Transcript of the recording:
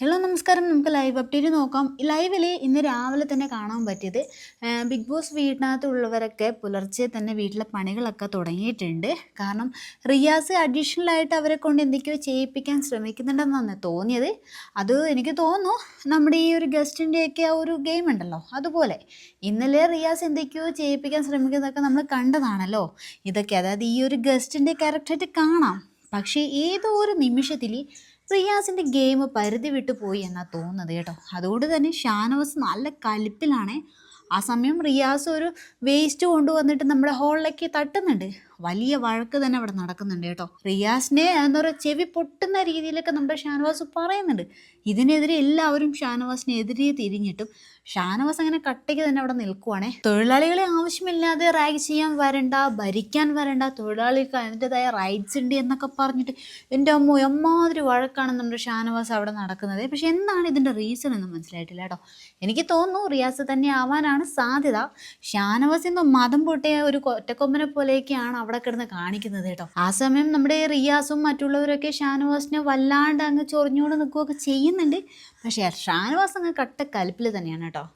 Hello നമസ്കാരം. നമുക്ക് live update നോക്കാം. ലൈവിൽ ഇന്ന് രാവിലെ തന്നെ കാണാൻ പറ്റിയത് ബിഗ് ബോസ് വീടിനകത്തുള്ളവരൊക്കെ പുലർച്ചെ തന്നെ വീട്ടിലെ പണികളൊക്കെ തുടങ്ങിയിട്ടുണ്ട്. കാരണം റിയാസ് അഡീഷണൽ ആയിട്ട് അവരെ കൊണ്ട് എന്തൊക്കെയോ ചെയ്യിപ്പിക്കാൻ ശ്രമിക്കുന്നുണ്ടെന്നാണ് തോന്നിയത്. അത് എനിക്ക് തോന്നുന്നു നമ്മുടെ ഈ ഒരു ഗസ്റ്റിൻ്റെയൊക്കെ ആ ഒരു ഗെയിം ഉണ്ടല്ലോ അതുപോലെ ഇന്നലെ റിയാസ് എന്തൊക്കെയോ ചെയ്യിപ്പിക്കാൻ ശ്രമിക്കുന്നതൊക്കെ നമ്മൾ കണ്ടതാണല്ലോ. ഇതൊക്കെ അതായത് ഈ ഒരു ഗസ്റ്റിൻ്റെ ക്യാരക്ടറായിട്ട് കാണാം. പക്ഷേ ഏതോ ഒരു നിമിഷത്തിൽ റിയാസിൻ്റെ ഗെയിം പരിധി വിട്ടു പോയി എന്നാണ് തോന്നുന്നത് കേട്ടോ. അതുകൊണ്ട് തന്നെ ഷാനവാസ് നല്ല കലിപ്പിലാണ്. ആ സമയം റിയാസ് ഒരു വേസ്റ്റ് കൊണ്ടുവന്നിട്ട് നമ്മുടെ ഹോളിലേക്ക് തട്ടുന്നുണ്ട്. വലിയ വഴക്ക് തന്നെ അവിടെ നടക്കുന്നുണ്ട് കേട്ടോ. റിയാസിനെ എന്താ പറയുക, ചെവി പൊട്ടുന്ന രീതിയിലൊക്കെ നമ്മുടെ ഷാനവാസ് പറയുന്നുണ്ട്. ഇതിനെതിരെ എല്ലാവരും ഷാനവാസിനെതിരെ തിരിഞ്ഞിട്ടും ഷാനവാസ് അങ്ങനെ കട്ടയ്ക്ക് തന്നെ അവിടെ നിൽക്കുവാണേ. തൊഴിലാളികളെ ആവശ്യമില്ലാതെ റാഗ് ചെയ്യാൻ വരണ്ട, ഭരിക്കാൻ വരണ്ട, തൊഴിലാളികൾക്ക് അതിൻ്റെതായ റൈറ്റ്സ് ഉണ്ട് എന്നൊക്കെ പറഞ്ഞിട്ട് എൻ്റെ അമ്മോ എമ്മാതിരി വഴക്കാണ് നമ്മുടെ ഷാനവാസ് അവിടെ നടക്കുന്നത്. പക്ഷെ എന്താണ് ഇതിൻ്റെ റീസൺ എന്ന് മനസ്സിലായിട്ടില്ല കേട്ടോ. എനിക്ക് തോന്നുന്നു റിയാസ് തന്നെ ആവാനാണ് സാധ്യത. ഷാനവാസ് എന്തോ മതം പൊട്ടിയ ഒരു ഒറ്റക്കൊമ്പനെ പോലെയൊക്കെയാണ് അവിടെ കിടന്ന് കാണിക്കുന്നത് കേട്ടോ. ആ സമയം നമ്മുടെ റിയാസും മറ്റുള്ളവരൊക്കെ ഷാനവാസിനെ വല്ലാണ്ട് അങ്ങ് ചൊറിഞ്ഞുകൊണ്ട് നിൽക്കുകയൊക്കെ ചെയ്യുന്നുണ്ട്. പക്ഷേ ഷാനവാസ് അങ്ങ് കട്ട കലിപ്പിൽ തന്നെയാണ് കേട്ടോ.